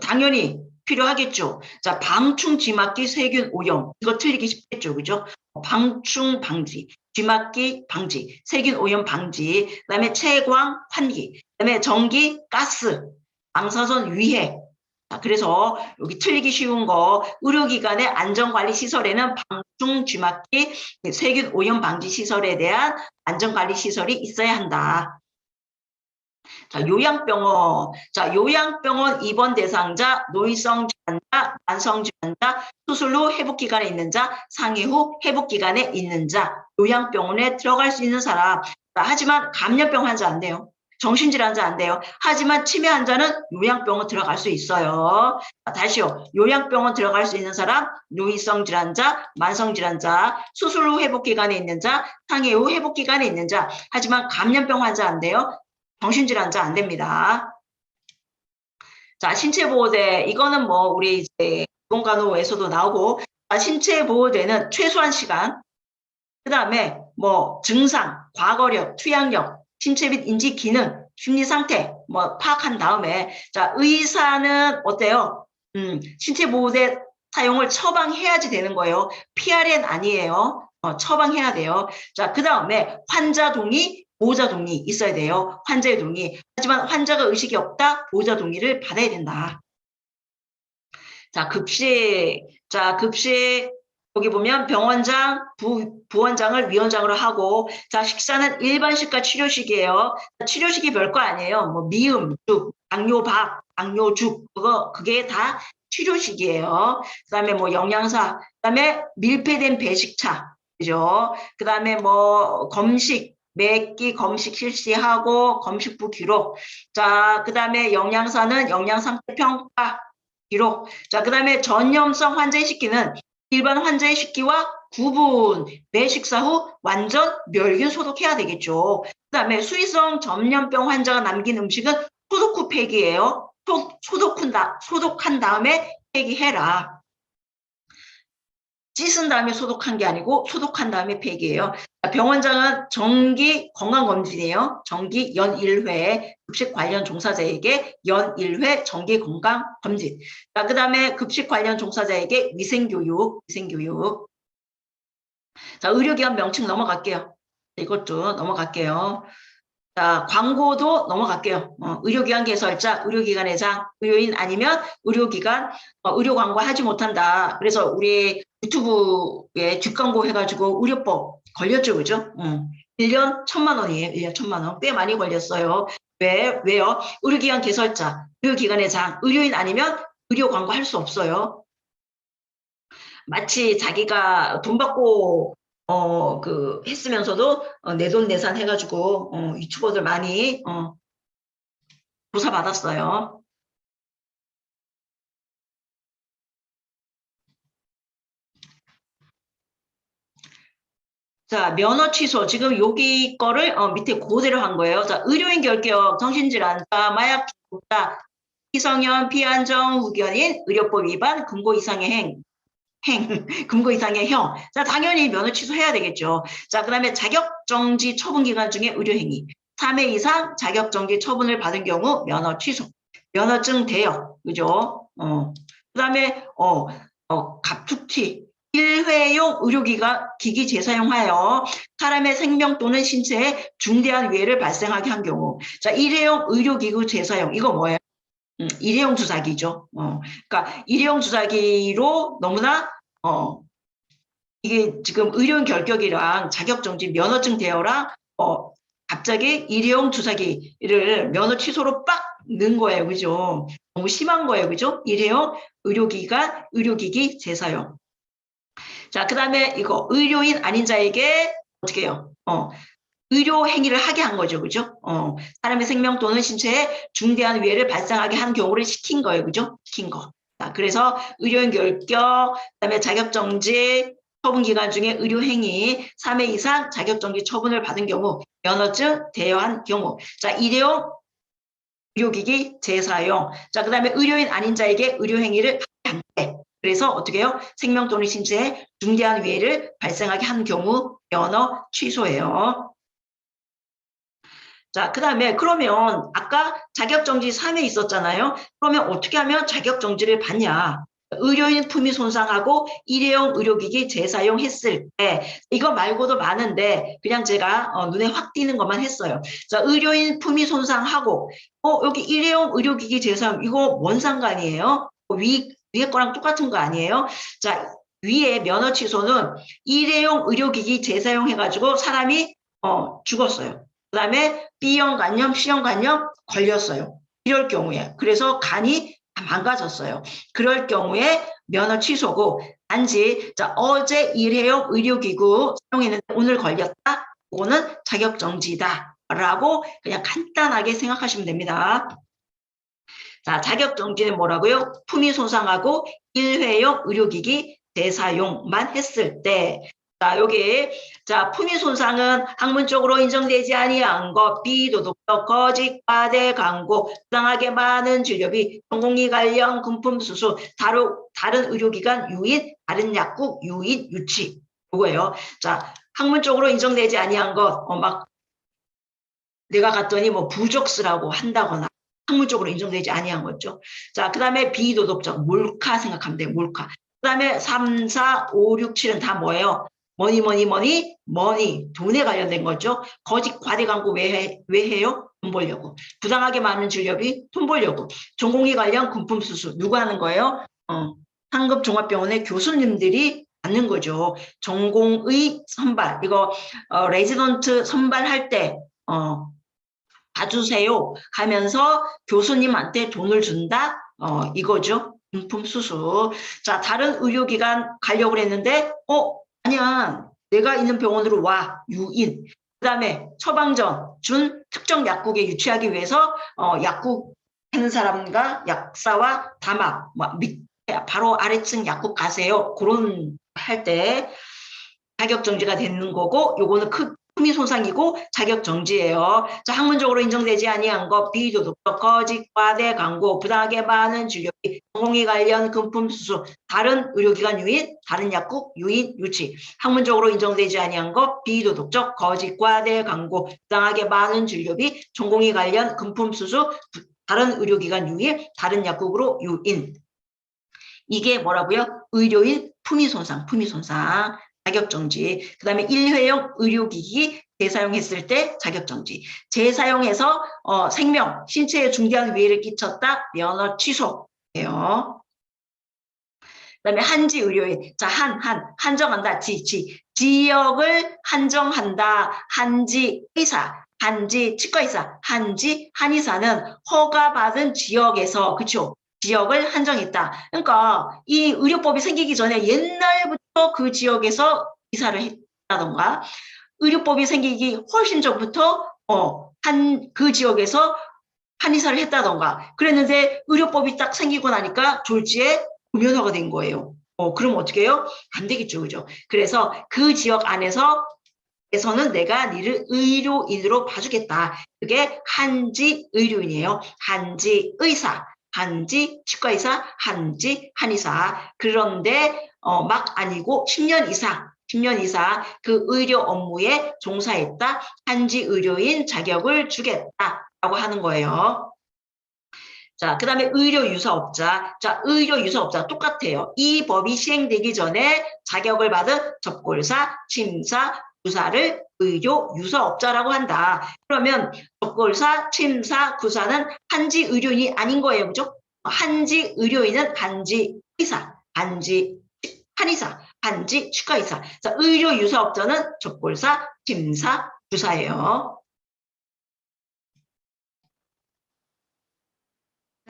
당연히 필요하겠죠. 자, 방충, 쥐막기, 세균 오염. 이거 틀리기 쉽겠죠. 그죠? 방충 방지, 쥐막기 방지, 세균 오염 방지, 그다음에 채광 환기, 그다음에 전기, 가스, 방사선 위해, 자, 그래서 여기 틀리기 쉬운 거, 의료기관의 안전관리시설에는 방충, 쥐막기, 세균 오염 방지 시설에 대한 안전관리시설이 있어야 한다. 자, 요양병원. 자, 요양병원 입원 대상자, 노인성 질환자, 만성 질환자, 수술 후 회복기간에 있는 자, 상해 후 회복기간에 있는 자, 요양병원에 들어갈 수 있는 사람. 자, 하지만 감염병 환자 안 돼요. 정신질환자 안 돼요. 하지만 치매 환자는 요양병원 들어갈 수 있어요. 자, 다시요. 요양병원 들어갈 수 있는 사람, 노인성 질환자, 만성 질환자, 수술 후 회복기간에 있는 자, 상해 후 회복기간에 있는 자. 하지만 감염병 환자 안 돼요. 정신질환자 안 됩니다. 자, 신체보호대. 이거는 뭐, 우리 이제 보건간호에서도 나오고, 신체보호대는 최소한 시간, 그 다음에 뭐, 증상, 과거력, 투약력, 신체 및 인지 기능, 심리 상태, 뭐, 파악한 다음에, 자, 의사는 어때요? 신체보호대 사용을 처방해야지 되는 거예요. PRN 아니에요. 처방해야 돼요. 자, 그 다음에 환자 동의, 보호자 동의 있어야 돼요. 환자의 동의. 하지만 환자가 의식이 없다, 보호자 동의를 받아야 된다. 자, 급식. 자, 급식. 여기 보면 병원장, 부원장을 위원장으로 하고, 자, 식사는 일반식과 치료식이에요. 치료식이 별거 아니에요. 뭐, 미음, 죽, 당뇨밥, 당뇨죽, 그게 다 치료식이에요. 그 다음에 뭐, 영양사, 그 다음에 밀폐된 배식차, 그죠? 그 다음에 뭐, 검식, 매끼 검식 실시하고, 검식부 기록. 자, 그 다음에 영양사는 영양상태 평가 기록. 자, 그 다음에 전염성 환자의 식기는 일반 환자의 식기와 구분, 매 식사 후 완전 멸균 소독해야 되겠죠. 그 다음에 수의성 전염병 환자가 남긴 음식은 소독 후 폐기예요. 소독한 다음에 폐기해라. 씻은 다음에 소독한 게 아니고 소독한 다음에 폐기예요. 병원장은 정기 건강검진이에요. 정기 연 1회 급식 관련 종사자에게 연 1회 정기 건강검진. 그 다음에 급식 관련 종사자에게 위생교육. 자, 의료기관 명칭 넘어갈게요. 이것도 넘어갈게요. 자, 광고도 넘어갈게요. 의료기관 개설자, 의료기관 회장, 의료인 아니면 의료기관, 의료 광고 하지 못한다. 그래서 우리 유튜브에 뒷광고 해가지고 의료법 걸렸죠, 그죠? 1년 1,000만 원이에요. 1년 1,000만 원. 꽤 많이 걸렸어요. 왜요? 의료기관 개설자, 의료기관 회장, 의료인 아니면 의료 광고 할 수 없어요. 마치 자기가 돈 받고 했으면서도 내돈내산 해가지고 유튜버들 많이 조사 받았어요. 자, 면허 취소. 지금 여기 거를 밑에 그대로 한 거예요. 자, 의료인 결격, 정신질환자, 마약 중독자, 희성현, 피안정, 후견인, 의료법 위반, 금고 이상의 금고 이상의 형. 자, 당연히 면허 취소해야 되겠죠. 자, 그 다음에 자격정지 처분 기간 중에 의료행위. 3회 이상 자격정지 처분을 받은 경우 면허 취소. 면허증 대여. 그죠? 그 다음에, 갑툭튀. 1회용 의료기기 재사용하여 사람의 생명 또는 신체에 중대한 위해를 발생하게 한 경우. 자, 1회용 의료기구 재사용. 이거 뭐예요? 일회용 주사기죠. 그러니까 일회용 주사기로 너무나 이게 지금 의료인 결격이랑 자격정지 면허증 대여랑 갑자기 일회용 주사기를 면허 취소로 빡 넣은 거예요. 그죠? 너무 심한 거예요. 그죠? 일회용 의료기관, 의료기기 재사용. 자, 그 다음에 이거 의료인 아닌 자에게 어떻게 해요? 의료 행위를 하게 한 거죠. 그죠? 사람의 생명 또는 신체에 중대한 위해를 발생하게 한 경우를 시킨 거예요. 그죠? 시킨 거. 자, 그래서 의료인 결격, 그다음에 자격정지 처분 기간 중에 의료 행위 3회 이상 자격정지 처분을 받은 경우, 면허증 대여한 경우. 자, 일회용 의료기기 재사용. 자, 그다음에 의료인 아닌 자에게 의료 행위를 한 때. 그래서 어떻게 해요? 생명 또는 신체에 중대한 위해를 발생하게 한 경우 면허 취소예요. 자, 그 다음에 그러면 아까 자격정지 3회 있었잖아요. 그러면 어떻게 하면 자격정지를 받냐? 의료인 품위 손상하고 일회용 의료기기 재사용했을 때 이거 말고도 많은데 그냥 제가 눈에 확 띄는 것만 했어요. 자, 의료인 품위 손상하고 여기 일회용 의료기기 재사용 이거 뭔 상관이에요? 위에 거랑 똑같은 거 아니에요? 자, 위에 면허 취소는 일회용 의료기기 재사용해가지고 사람이 죽었어요. 그 다음에 B형 간염, C형 간염 걸렸어요. 이럴 경우에. 그래서 간이 망가졌어요. 그럴 경우에 면허 취소고 단지 자, 어제 일회용 의료기구 사용했는데 오늘 걸렸다. 이거는 자격정지다. 라고 그냥 간단하게 생각하시면 됩니다. 자, 자격정지는 뭐라고요? 품위 손상하고 일회용 의료기기 재사용만 했을 때 자, 여기 자, 품위 손상은 학문적으로 인정되지 아니한 것, 비도덕적, 거짓, 과대, 광고, 부당하게 많은 진료비, 전공의 관련 금품 수수, 다른 의료기관 유인, 다른 약국 유인, 유치. 이거예요. 자, 학문적으로 인정되지 아니한 것, 막 내가 갔더니 뭐 부적스라고 한다거나 학문적으로 인정되지 아니한 거죠. 자, 그 다음에 비도덕적, 몰카 생각하면 돼요. 몰카. 그 다음에 3, 4, 5, 6, 7은 다 뭐예요? 머니, 돈에 관련된 거죠. 거짓 과대 광고 왜 해요? 돈 벌려고. 부당하게 많은 진료비, 돈 벌려고. 전공의 관련 금품 수수, 누가 하는 거예요? 상급 종합병원의 교수님들이 받는 거죠. 전공의 선발, 이거 레지던트 선발할 때 봐주세요 하면서 교수님한테 돈을 준다? 이거죠. 금품 수수. 자, 다른 의료기관 가려고 했는데, 아니야. 내가 있는 병원으로 와. 유인. 그 다음에 처방전 준 특정 약국에 유치하기 위해서, 약국 하는 사람과 약사와 담합, 바로 아래층 약국 가세요. 그런 할 때 자격정지가 되는 거고, 요거는 품위 손상이고 자격정지예요. 자, 학문적으로 인정되지 아니한 것, 비도덕적, 거짓, 과대, 광고, 부당하게 많은 진료비, 전공의 관련 금품 수수, 다른 의료기관 유인, 다른 약국 유인, 유치. 학문적으로 인정되지 아니한 것, 비도덕적, 거짓, 과대, 광고, 부당하게 많은 진료비, 전공의 관련 금품 수수, 다른 의료기관 유인, 다른 약국으로 유인. 이게 뭐라고요? 의료인 품위 손상. 자격정지. 그 다음에 일회용 의료기기 재사용했을 때 자격정지. 재사용해서 생명, 신체에 중대한 위해를 끼쳤다. 면허 취소예요. 그 다음에 한지 의료인. 자, 한정한다. 지역을 한정한다. 한지 의사, 한지 치과의사, 한지 한의사는 허가받은 지역에서, 그쵸? 지역을 한정했다. 그러니까 이 의료법이 생기기 전에 옛날부터 그 지역에서 의사를 했다던가 의료법이 생기기 훨씬 전부터 그 지역에서 한의사를 했다던가 그랬는데 의료법이 딱 생기고 나니까 졸지에 무면허가 된 거예요. 그럼 어떻게 해요? 안 되겠죠, 그죠? 그래서 그 지역 안에서는 내가 니를 의료인으로 봐주겠다. 그게 한지 의료인이에요. 한지 의사. 한지 치과의사, 한지 한의사. 그런데 막 아니고 10년 이상 그 의료 업무에 종사했다. 한지 의료인 자격을 주겠다라고 하는 거예요. 자, 그 다음에 의료유사업자. 자, 의료유사업자 똑같아요. 이 법이 시행되기 전에 자격을 받은 접골사, 침사, 구사를 의료유사업자라고 한다. 그러면 접골사, 침사, 구사는 한지 의료인이 아닌 거예요. 그죠? 한지 의료인은 한지 의사, 한지 한의사, 한지 치과의사. 자, 의료유사업자는 접골사, 침사, 구사예요.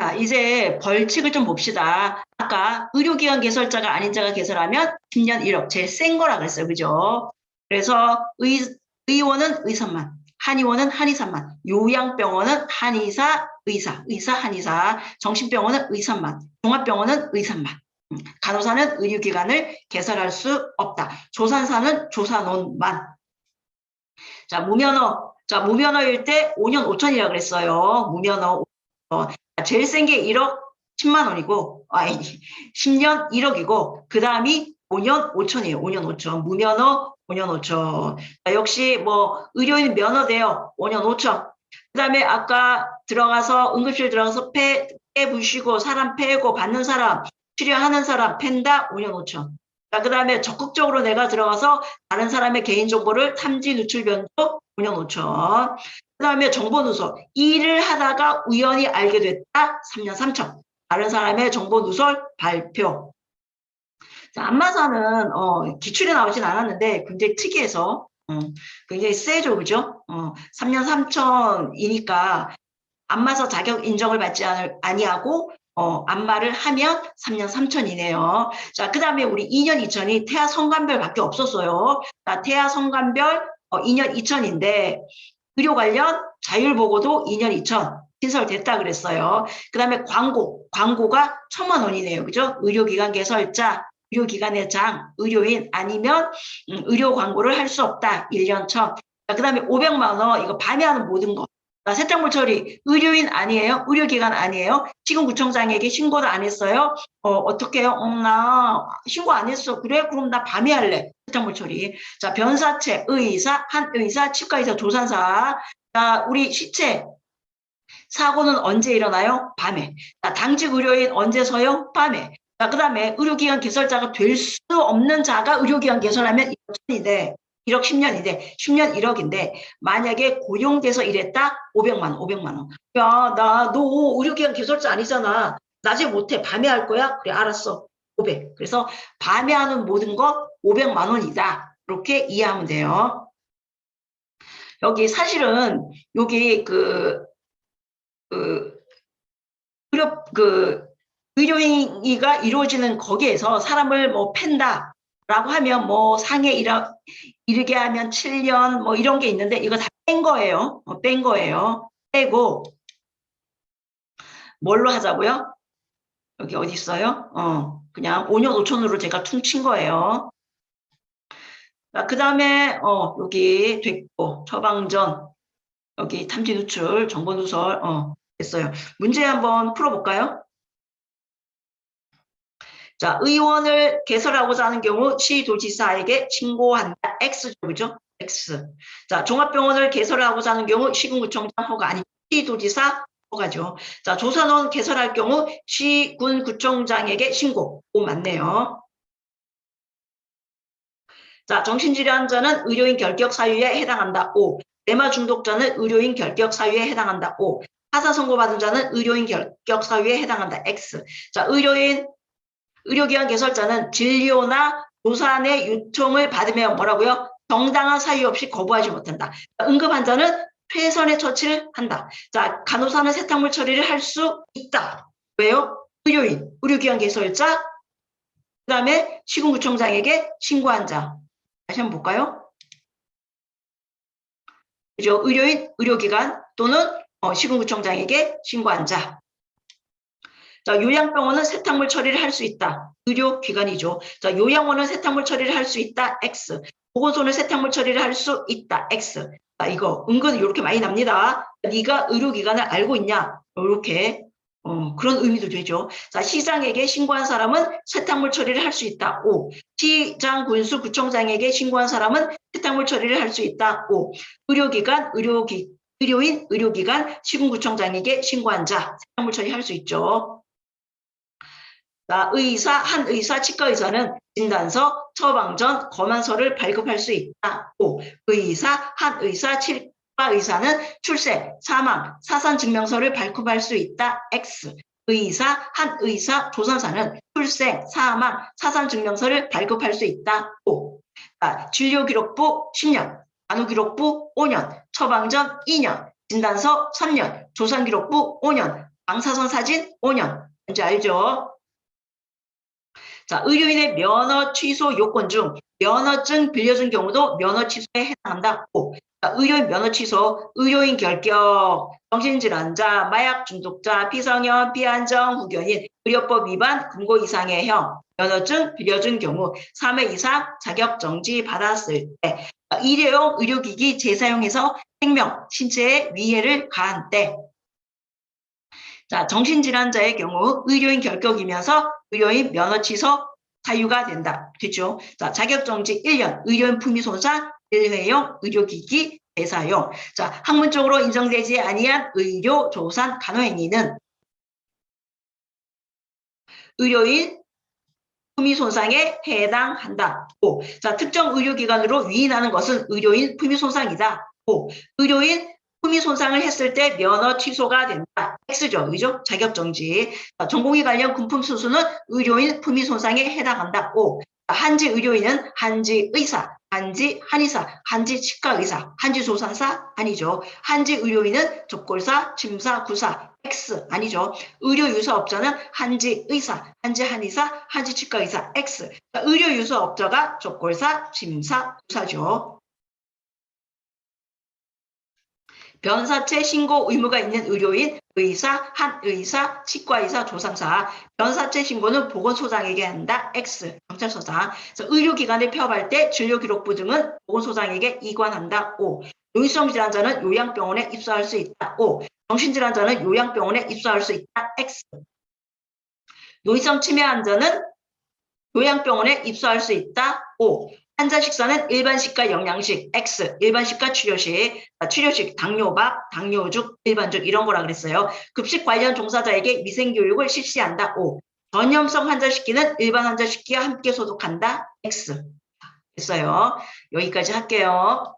자, 이제 벌칙을 좀 봅시다. 아까 의료기관 개설자가 아닌 자가 개설하면 10년 1억, 제일 센 거라 그랬어요. 그죠? 그래서 의원은 의사만, 한의원은 한의사만, 요양병원은 한의사, 의사, 한의사, 정신병원은 의사만, 종합병원은 의사만, 간호사는 의료기관을 개설할 수 없다. 조산사는 조산원만. 자, 무면허일 때 5년 5천이라고 그랬어요. 무면허. 제일 센 게 1억 10만 원이고, 10년 1억이고, 그 다음이 5년 5천이에요. 5년 5천. 무면허 5년 5천. 역시 의료인 면허돼요. 5년 5천. 그 다음에 아까 응급실 들어가서 폐 부시고 사람 패고 받는 사람 치료하는 사람 팬다 5년 5천. 자, 그 다음에 적극적으로 내가 들어가서 다른 사람의 개인정보를 탐지, 누출, 변조 5년 5천. 그 다음에 정보 누설. 일을 하다가 우연히 알게 됐다 3년 3천. 다른 사람의 정보 누설 발표. 자, 안마사는 기출에 나오진 않았는데 굉장히 특이해서 굉장히 세죠, 그죠? 3년 3천이니까 안마사 자격 인정을 받지 아니하고 안마를 하면 3년 3천이네요. 자, 그 다음에 우리 2년 2천이 태아 성관별밖에 없었어요. 자, 태아 성관별 2년 2천인데 의료 관련 자율보고도 2년 2천 신설됐다 그랬어요. 그 다음에 광고가 1,000만 원이네요. 그죠? 의료기관 개설자, 의료기관의 장, 의료인 아니면 의료 광고를 할 수 없다. 1년 1천. 그 다음에 500만 원 이거 밤에하는 모든 거. 세탁물 처리, 의료인 아니에요? 의료기관 아니에요? 시군구청장에게 신고도 안 했어요? 어떻게 해요? 나 신고 안 했어. 그래? 그럼 나 밤에 할래. 세탁물 처리. 자, 변사체, 의사, 한의사, 치과의사, 조산사. 자, 우리 시체. 사고는 언제 일어나요? 밤에. 자, 당직 의료인 언제 서요? 밤에. 자, 그 다음에 의료기관 개설자가 될 수 없는 자가 의료기관 개설하면 1천인데 1억 10년인데 10년 1억인데 만약에 고용돼서 일했다 500만 원, 500만 원. 야, 너 의료기관 개설자 아니잖아. 낮에 못해. 밤에 할 거야? 그래, 알았어. 500. 그래서 밤에 하는 모든 거 500만 원이다. 이렇게 이해하면 돼요. 여기 사실은 여기 의료인이가 이루어지는 거기에서 사람을 뭐 팬다라고 하면 뭐 상해 이르게 하면 7년 뭐 이런 게 있는데 이거 다 뺀 거예요. 뺀 거예요. 빼고 뭘로 하자고요? 여기 어디 있어요? 그냥 5년 5천으로 제가 퉁친 거예요. 그 다음에 여기 됐고 처방전 여기 탐지 누출 정보 누설 됐어요. 문제 한번 풀어볼까요? 자, 의원을 개설하고자 하는 경우 시도지사에게 신고한다. X죠, 그죠? X. 자, 종합병원을 개설하고자 하는 경우 시군구청장 허가 아니 시도지사 허가죠. 자, 조산원 개설할 경우 시군구청장에게 신고. 오, 맞네요. 자, 정신질환자는 의료인 결격 사유에 해당한다. O. 대마 중독자는 의료인 결격 사유에 해당한다. O. 하사 선고받은 자는 의료인 결격 사유에 해당한다. X. 자, 의료기관 개설자는 진료나 조산의 요청을 받으면 뭐라고요? 정당한 사유 없이 거부하지 못한다. 응급환자는 최선의 처치를 한다. 자, 간호사는 세탁물 처리를 할 수 있다. 왜요? 의료인, 의료기관 개설자, 그 다음에 시군구청장에게 신고한 자. 다시 한번 볼까요? 그죠? 의료인, 의료기관 또는 시군구청장에게 신고한 자. 자, 요양병원은 세탁물 처리를 할 수 있다. 의료기관이죠. 자, 요양원은 세탁물 처리를 할 수 있다. X. 보건소는 세탁물 처리를 할 수 있다. X. 자, 이거 은근 이렇게 많이 납니다. 네가 의료기관을 알고 있냐? 이렇게 그런 의미도 되죠. 자, 시장에게 신고한 사람은 세탁물 처리를 할 수 있다. O. 시장, 군수, 구청장에게 신고한 사람은 세탁물 처리를 할 수 있다. O. 의료기관, 의료인, 의료기관, 시군구청장에게 신고한 자 세탁물 처리할 수 있죠. 자, 한의사, 치과의사는 진단서, 처방전, 검안서를 발급할 수 있다. O. 의사, 한의사, 치과의사는 출생, 사망, 사산증명서를 발급할 수 있다. X. 의사, 한의사, 조산사는 출생, 사망, 사산증명서를 발급할 수 있다. O. 자, 진료기록부 10년, 간호기록부 5년, 처방전 2년, 진단서 3년, 조산기록부 5년, 방사선 사진 5년. 뭔지 알죠? 자, 의료인의 면허 취소 요건 중 면허증 빌려준 경우도 면허 취소에 해당한다. 오. 자, 의료인 면허 취소, 의료인 결격, 정신질환자, 마약 중독자, 비성현, 비안정, 후견인, 의료법 위반, 금고 이상의 형, 면허증 빌려준 경우 3회 이상 자격 정지 받았을 때, 일회용 의료기기 재사용해서 생명, 신체에 위해를 가한 때, 자, 정신질환자의 경우 의료인 결격이면서 의료인 면허 취소 사유가 된다. 됐죠? 자, 자격정지 1년, 의료인 품위 손상, 일회용 의료기기 대사용. 자, 학문적으로 인정되지 아니한 의료, 조산, 간호행위는 의료인 품위 손상에 해당한다. 오. 자, 특정 의료기관으로 위임하는 것은 의료인 품위 손상이다. 오. 의료인 품위 손상을 했을 때 면허 취소가 된다. X죠. 그죠? 자격정지. 전공의 관련 군품 수수는 의료인 품위 손상에 해당한다. 오. 한지 의료인은 한지 의사, 한지 한의사, 한지 치과의사, 한지 조산사 아니죠. 한지 의료인은 접골사, 침사, 구사 X 아니죠. 의료 유사업자는 한지 의사, 한지 한의사, 한지 치과의사 X. 의료 유사업자가 접골사, 침사, 구사죠. 변사체 신고 의무가 있는 의료인, 의사, 한의사, 치과의사, 조상사. 변사체 신고는 보건소장에게 한다. X. 경찰서장. 의료기관에 폐업할 때 진료기록부 등은 보건소장에게 이관한다. O. 노인성 질환자는 요양병원에 입소할 수 있다. O. 정신질환자는 요양병원에 입소할 수 있다. X. 노인성 치매 환자는 요양병원에 입소할 수 있다. O. 환자 식사는 일반식과 영양식, X, 일반식과 치료식, 당뇨밥, 당뇨죽, 일반죽 이런 거라 그랬어요. 급식 관련 종사자에게 위생교육을 실시한다. O. 전염성 환자 식기는 일반 환자 식기와 함께 소독한다. X. 됐어요. 여기까지 할게요.